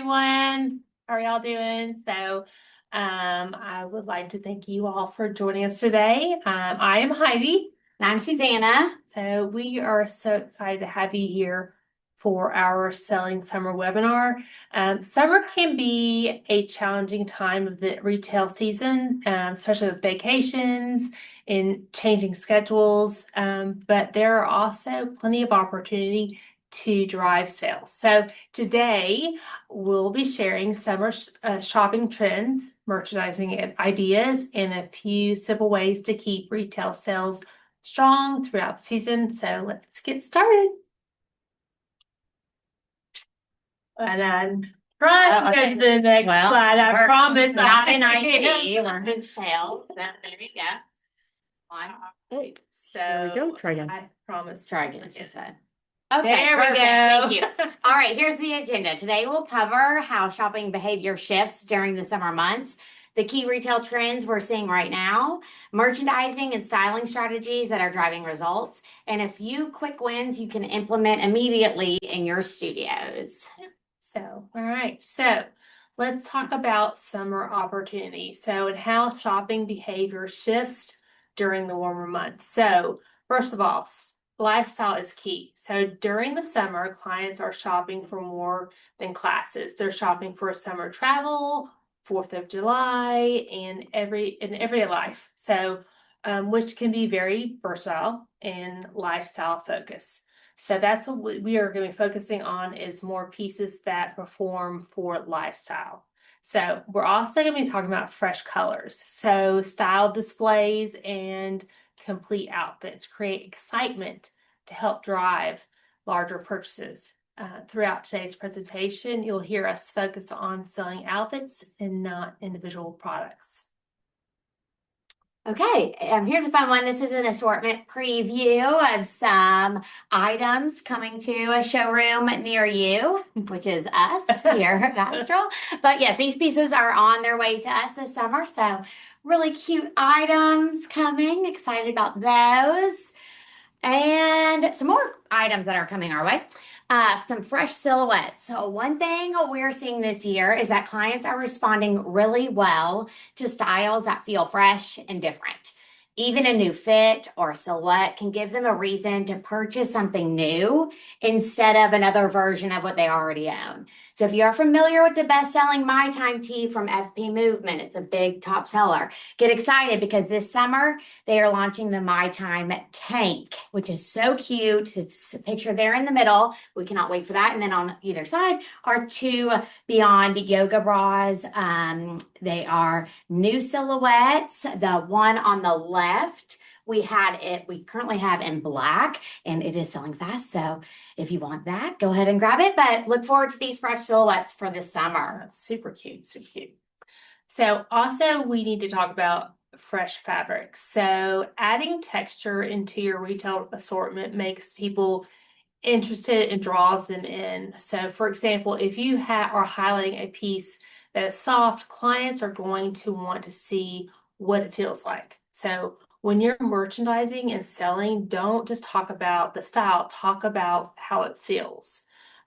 everyone. How are y'all doing? I would like to thank you all for joining us today. I am Heidi. And I'm Susanna. So we are so excited to have you here for our Selling Summer webinar. Summer can be a challenging time of the retail season, especially with vacations and changing schedules. But there are also plenty of opportunity to drive sales. So today we'll be sharing summer shopping trends, merchandising ideas, and a few simple ways to keep retail sales strong throughout the season. So let's get started. And I'm trying to go to the next slide. I promise. Not in IT, we're in sales. So there you go. Right. So There we go. Try again. I promise. Try again, she said. Okay, there we go. Thank you. All right, here's the agenda. Today we'll cover how shopping behavior shifts during the summer months, the key retail trends we're seeing right now, merchandising and styling strategies that are driving results, and a few quick wins you can implement immediately in your studios. All right. So let's talk about summer opportunity. And how shopping behavior shifts during the warmer months. So first of all, lifestyle is key. So during the summer, clients are shopping for more than classes. They're shopping for summer travel, 4th of July, and everyday life. Which can be very versatile and lifestyle focused. So that's what we are going to be focusing on, is more pieces that perform for lifestyle. So we're also going to be talking about fresh colors. So style displays and complete outfits create excitement to help drive larger purchases. Throughout today's presentation, you'll hear us focus on selling outfits and not individual products. Okay, here's a fun one. This is an assortment preview of some items coming to a showroom near you, which is us here at Astral. But yes, these pieces are on their way to us this summer. So really cute items coming. Excited about those. And some more items that are coming our way. Some fresh silhouettes. So one thing we're seeing this year is that clients are responding really well to styles that feel fresh and different. Even a new fit or silhouette can give them a reason to purchase something new instead of another version of what they already own. So if you are familiar with the best-selling My Time tee from FP Movement, it's a big top seller. Get excited because this summer they are launching the My Time tank, which is so cute. It's a picture there in the middle. We cannot wait for that. And then on either side are two Beyond yoga bras. They are new silhouettes. The one on the left, we currently have in black, and it is selling fast. So if you want that, go ahead and grab it. But look forward to these fresh silhouettes for this summer. Super cute, super cute. So also we need to talk about fresh fabrics. So adding texture into your retail assortment makes people interested and draws them in. So for example, if you are highlighting a piece that is soft, clients are going to want to see what it feels like. So when you're merchandising and selling, don't just talk about the style, talk about how it feels.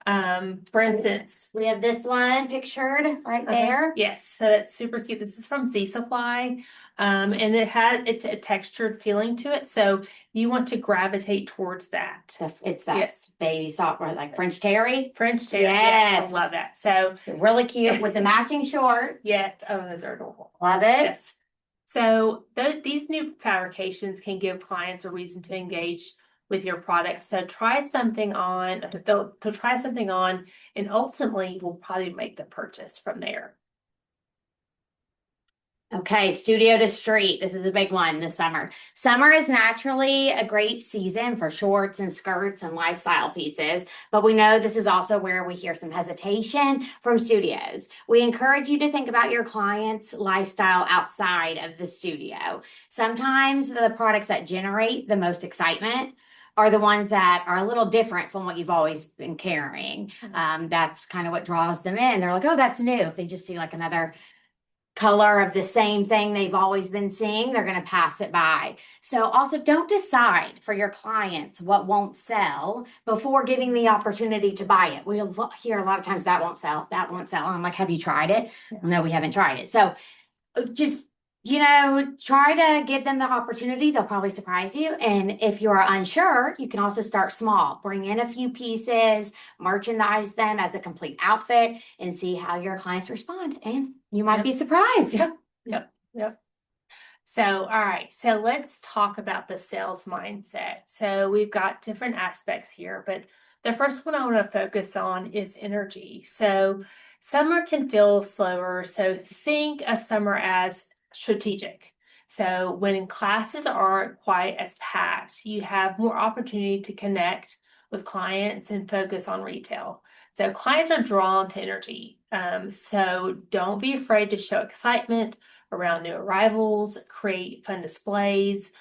For instance, we have this one pictured right there. Yes, so that's super cute. This is from Z Supply. And it's a textured feeling to it. So you want to gravitate towards that. It's that baby soft, like French terry. French terry. Yes. I love that. So really cute with the matching short. Yes. Oh, those are adorable. Love it. Yes. So these new fabrications can give clients a reason to engage with your product. So try something on, to try something on, and ultimately will probably make the purchase from there. Okay, studio to street. This is a big one this summer. Summer is naturally a great season for shorts and skirts and lifestyle pieces, but we know this is also where we hear some hesitation from studios. We encourage you to think about your client's lifestyle outside of the studio. Sometimes the products that generate the most excitement are the ones that are a little different from what you've always been carrying. That's kind of what draws them in. They're like, oh, that's new. If they just see like another color of the same thing they've always been seeing, they're going to pass it by. So also don't decide for your clients what won't sell before giving the opportunity to buy it. We'll hear a lot of times that won't sell, that won't sell. And I'm like, have you tried it? No, we haven't tried it. So just, try to give them the opportunity. They'll probably surprise you. And if you're unsure, you can also start small. Bring in a few pieces, merchandise them as a complete outfit, and see how your clients respond. And you might be surprised. Yep. So, all right. So let's talk about the sales mindset. So we've got different aspects here, but the first one I want to focus on is energy. So summer can feel slower. So think of summer as strategic. So when classes aren't quite as packed, you have more opportunity to connect with clients and focus on retail. So clients are drawn to energy. So don't be afraid to show excitement around new arrivals, create fun displays,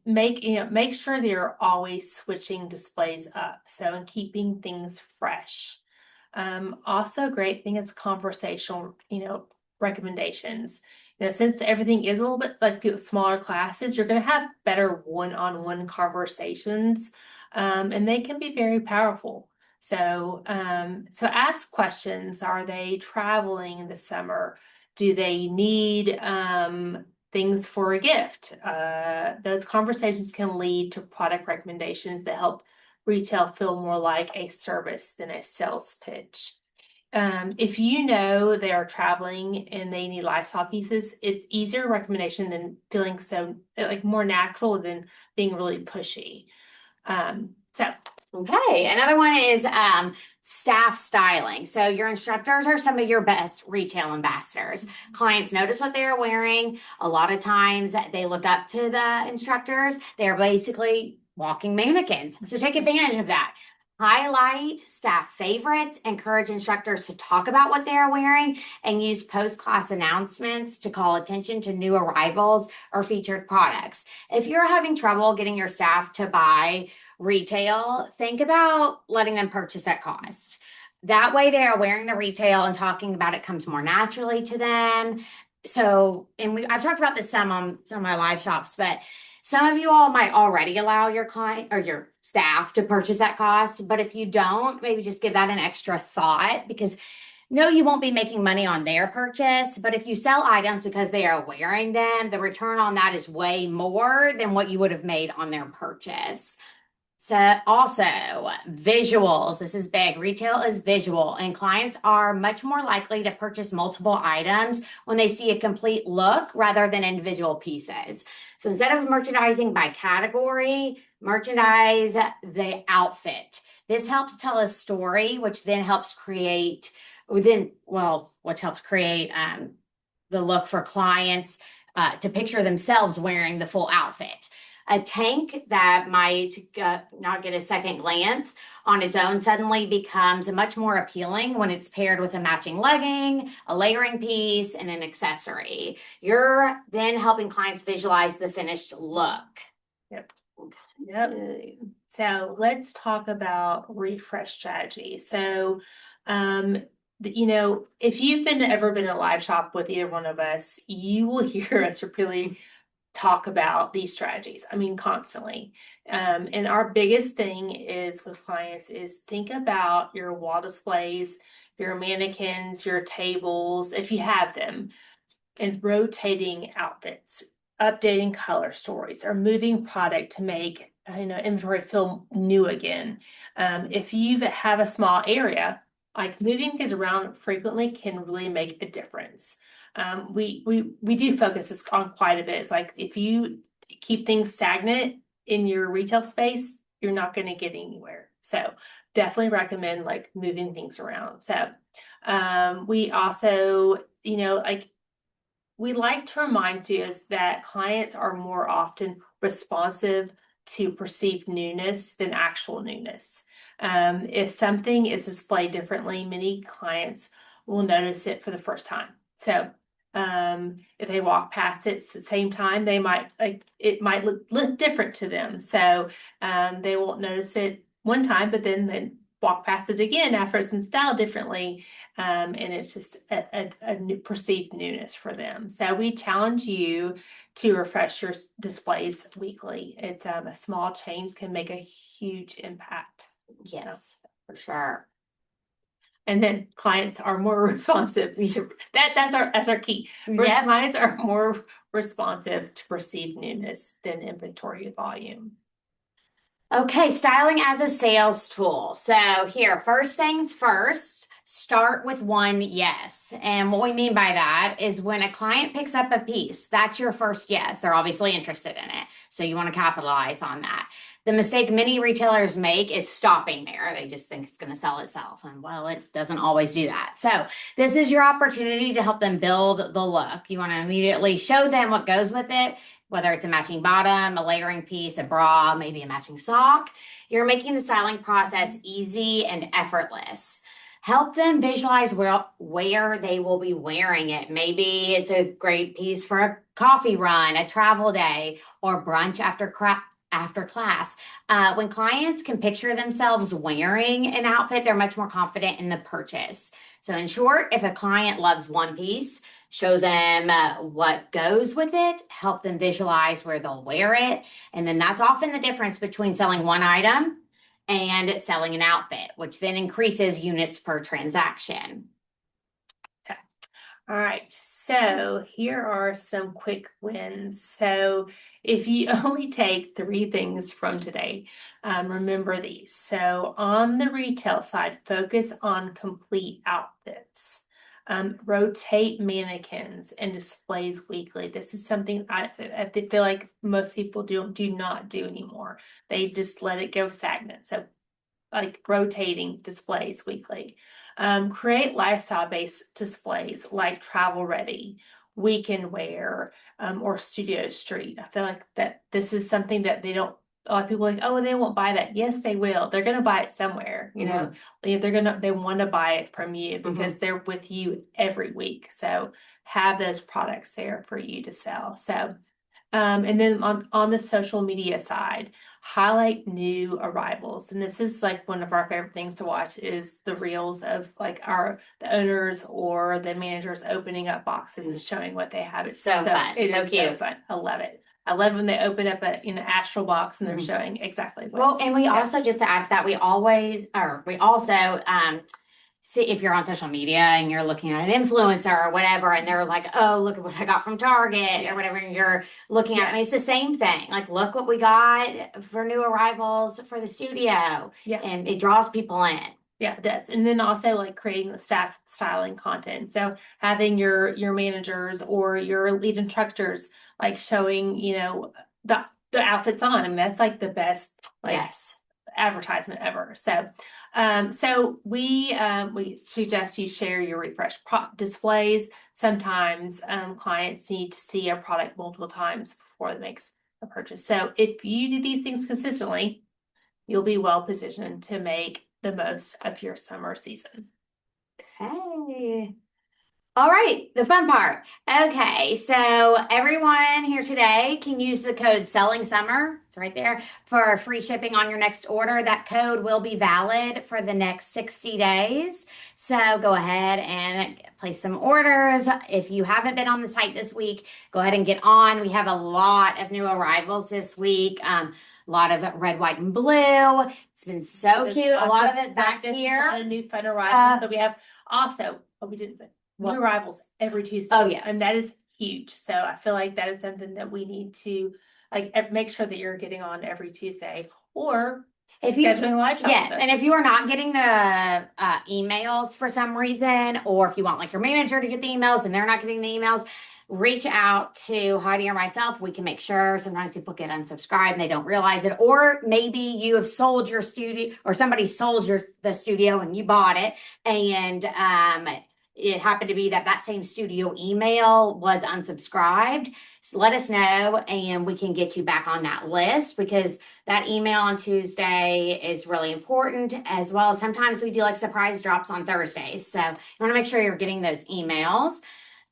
make sure they're always switching displays up. So and keeping things fresh. Also, great thing is conversational, recommendations. Since everything is a little bit like smaller classes, you're going to have better one-on-one conversations, and they can be very powerful. So ask questions. Are they traveling in the summer? Do they need things for a gift? Those conversations can lead to product recommendations that help retail feel more like a service than a sales pitch. If you know they are traveling and they need lifestyle pieces, it's easier recommendation than feeling so like more natural than being really pushy. So Okay, another one is staff styling. So your instructors are some of your best retail ambassadors. Clients notice what they are wearing. A lot of times they look up to the instructors. They're basically walking mannequins. So take advantage of that. Highlight staff favorites, encourage instructors to talk about what they are wearing, and use post-class announcements to call attention to new arrivals or featured products. If you're having trouble getting your staff to buy retail, think about letting them purchase at cost. That way they are wearing the retail and talking about it comes more naturally to them. So, I've talked about this some on some of my live shops, but some of you all might already allow your client or your staff to purchase at cost. But if you don't, maybe just give that an extra thought, because no, you won't be making money on their purchase, but if you sell items because they are wearing them, the return on that is way more than what you would have made on their purchase. So also visuals. This is big. Retail is visual, and clients are much more likely to purchase multiple items when they see a complete look rather than individual pieces. So instead of merchandising by category, merchandise the outfit. This helps tell a story, which then helps create the look for clients to picture themselves wearing the full outfit. A tank that might not get a second glance on its own suddenly becomes much more appealing when it's paired with a matching legging, a layering piece, and an accessory. You're then helping clients visualize the finished look. Yep. So let's talk about refresh strategy. So, if you've ever been in a live shop with either one of us, you will hear us really talk about these strategies. I mean, constantly. And our biggest thing is with clients is think about your wall displays, your mannequins, your tables, if you have them, and rotating outfits, updating color stories, or moving product to make inventory feel new again. If you have a small area, like moving things around frequently can really make a difference. We do focus this on quite a bit. It's like if you keep things stagnant in your retail space, you're not going to get anywhere. So definitely recommend like moving things around. So we also, we like to remind you is that clients are more often responsive to perceived newness than actual newness. If something is displayed differently, many clients will notice it for the first time. So if they walk past it at the same time, it might look different to them. So they won't notice it one time, but then walk past it again after it's been styled differently. And it's just a new perceived newness for them. So we challenge you to refresh your displays weekly. It's a small change can make a huge impact. Yes, for sure. And then clients are more responsive. That's our key. Yeah. Clients are more responsive to perceived newness than inventory volume. Okay, styling as a sales tool. So here, first things first, start with one yes. And what we mean by that is when a client picks up a piece, that's your first yes. They're obviously interested in it. So you want to capitalize on that. The mistake many retailers make is stopping there. They just think it's going to sell itself. And well, it doesn't always do that. So this is your opportunity to help them build the look. You want to immediately show them what goes with it, whether it's a matching bottom, a layering piece, a bra, maybe a matching sock. You're making the styling process easy and effortless. Help them visualize where they will be wearing it. Maybe it's a great piece for a coffee run, a travel day, or brunch after class. When clients can picture themselves wearing an outfit, they're much more confident in the purchase. So in short, if a client loves one piece, show them what goes with it, help them visualize where they'll wear it. And then that's often the difference between selling one item and selling an outfit, which then increases units per transaction. Okay. All right, so here are some quick wins. So if you only take 3 things from today, remember these. So on the retail side, focus on complete outfits. Rotate mannequins and displays weekly. This is something I feel like most people do not do anymore. They just let it go stagnant. So like rotating displays weekly. Create lifestyle-based displays like travel ready, weekend wear, or studio street. I feel like that this is something that they don't. A lot of people are like, oh, they won't buy that. Yes, they will. They're going to buy it somewhere. You know, they want to buy it from you because they're with you every week. So have those products there for you to sell. So, and then on the social media side, highlight new arrivals. And this is like one of our favorite things to watch is the reels of like the owners or the managers opening up boxes and showing what they have. It's so fun. It's so cute. So fun. I love it. I love when they open up an astral box and they're showing exactly what. Well, and we also, just to add to that, we also see if you're on social media and you're looking at an influencer or whatever, and they're like, oh, look at what I got from Target or whatever, and you're looking at, I mean, it's the same thing. Like, look what we got for new arrivals for the studio. Yeah. And it draws people in. Yeah, it does. And then also like creating the staff styling content. So having your managers or your lead instructors like showing, the outfits on. I mean, that's like the best advertisement ever. So we suggest you share your refresh displays. Sometimes clients need to see a product multiple times before it makes a purchase. So if you do these things consistently, you'll be well positioned to make the most of your summer season. Okay. All right, the fun part. Okay, so everyone here today can use the code Selling Summer. It's right there for free shipping on your next order. That code will be valid for the next 60 days. So go ahead and place some orders. If you haven't been on the site this week, go ahead and get on. We have a lot of new arrivals this week. A lot of red, white, and blue. It's been so cute. A lot of it back here. A lot of new fun arrivals. So we have also, we didn't say, new arrivals every Tuesday. Oh, yeah. And that is huge. So I feel like that is something that we need to make sure that you're getting on every Tuesday or if you scheduling live shopping. Yeah, and if you are not getting the emails for some reason, or if you want like your manager to get the emails and they're not getting the emails, reach out to Heidi or myself. We can make sure. Sometimes people get unsubscribed and they don't realize it. Or maybe you have sold your studio or somebody sold the studio and you bought it. And it happened to be that same studio email was unsubscribed. So let us know and we can get you back on that list, because that email on Tuesday is really important, as well as sometimes we do like surprise drops on Thursdays. So you want to make sure you're getting those emails.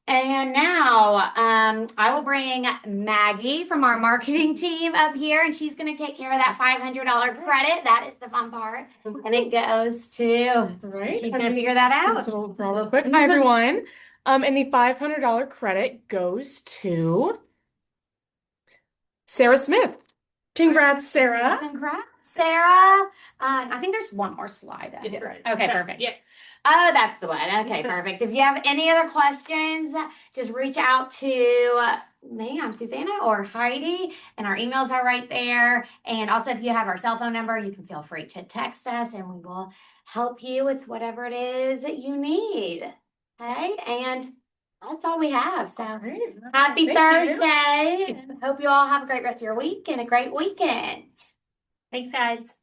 And now, I will bring Maggie from our marketing team up here, and she's going to take care of that $500 credit. That is the fun part. And it goes to, Right. she's going to figure that out. So real quick. Hi, everyone. And the $500 credit goes to Sarah Smith. Congrats, Sarah. Congrats, Sarah. I think there's one more slide. It's right. Okay, perfect. Yeah. Oh, that's the one. Okay, perfect. If you have any other questions, just reach out to me, I'm Susanna, or Heidi, and our emails are right there. And also, if you have our cell phone number, you can feel free to text us and we will help you with whatever it is that you need. Okay, and that's all we have. So happy Thank you. Thursday. And hope you all have a great rest of your week and a great weekend. Thanks, guys.